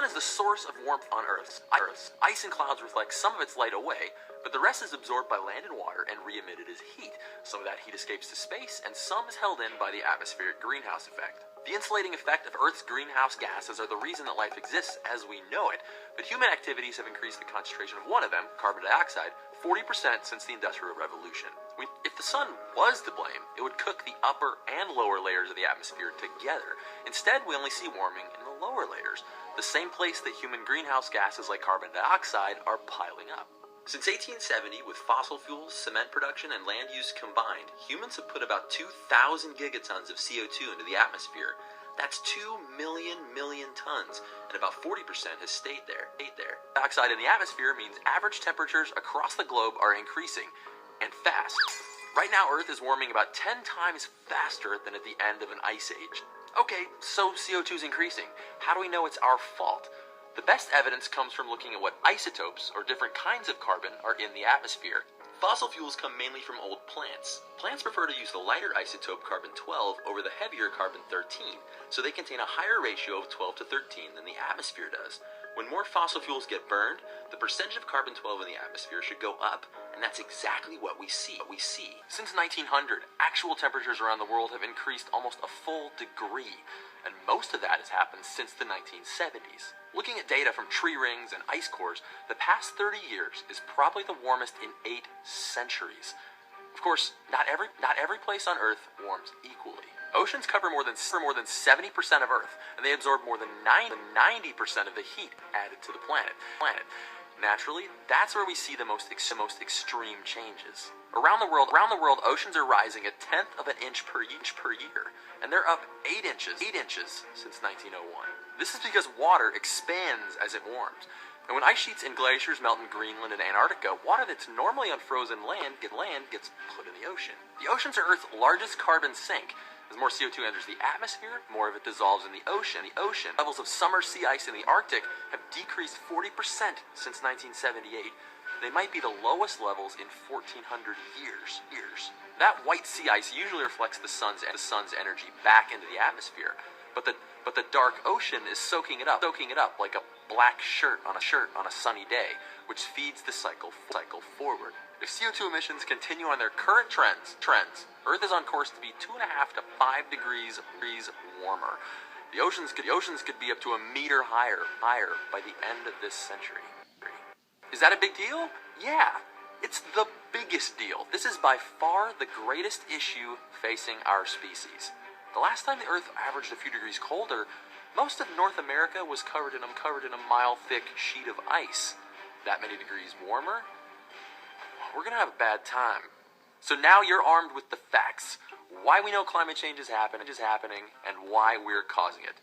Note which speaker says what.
Speaker 1: sun is the source of warmth on Earth. Ice and clouds reflect some of its light away, but the rest is absorbed by land and water and re-emitted as heat. Some of that heat escapes to space, and some is held in by the atmospheric greenhouse effect. The insulating effect of Earth's greenhouse gases are the reason that life exists as we know it, but human activities have increased the concentration of one of them, carbon dioxide, 40% since the Industrial Revolution. If the sun was to blame, it would cook the upper and lower layers of the atmosphere together. Instead, we only see warming in the lower layers, the same place that human greenhouse gases like carbon dioxide are piling up. Since 1870, with fossil fuels, cement production, and land use combined, humans have put about 2,000 gigatons of CO2 into the atmosphere. That's 2 million tons, and about 40% has stayed there. Dioxide in the atmosphere means average temperatures across the globe are increasing, and fast. Right now, Earth is warming about 10 times faster than at the end of an ice age. Okay, so CO2 is increasing. How do we know it's our fault? The best evidence comes from looking at what isotopes, or different kinds of carbon, are in the atmosphere. Fossil fuels come mainly from old plants. Plants prefer to use the lighter isotope carbon-12 over the heavier carbon-13, so they contain a higher ratio of 12 to 13 than the atmosphere does. When more fossil fuels get burned, the percentage of carbon-12 in the atmosphere should go up, and that's exactly what we see. Since 1900, actual temperatures around the world have increased almost a full degree, and most of that has happened since the 1970s. Looking at data from tree rings and ice cores, the past 30 years is probably the warmest in 8 centuries. Of course, not every place on Earth warms equally. Oceans cover more than 70% of Earth, and they absorb more than 90% of the heat added to the planet. Naturally, that's where we see the most extreme changes. Around the world, oceans are rising a tenth of an inch per year, and they're up 8 inches since 1901. This is because water expands as it warms. And when ice sheets and glaciers melt in Greenland and Antarctica, water that's normally on frozen land gets put in the ocean. The oceans are Earth's largest carbon sink. As more CO2 enters the atmosphere, more of it dissolves in the ocean. Levels of summer sea ice in the Arctic have decreased 40% since 1978. They might be the lowest levels in 1,400 years. That white sea ice usually reflects the sun's energy back into the atmosphere, but the dark ocean is soaking it up like a black shirt on a sunny day, which feeds the cycle forward. If CO2 emissions continue on their current trends, Earth is on course to be 2.5 to 5 degrees warmer. The oceans could be up to a meter higher by the end of this century. Is that a big deal? Yeah, it's the biggest deal. This is by far the greatest issue facing our species. The last time the Earth averaged a few degrees colder, most of North America was covered in a mile-thick sheet of ice. That many degrees warmer? We're gonna have a bad time. So now you're armed with the facts. Why we know climate change is happening, and why we're causing it.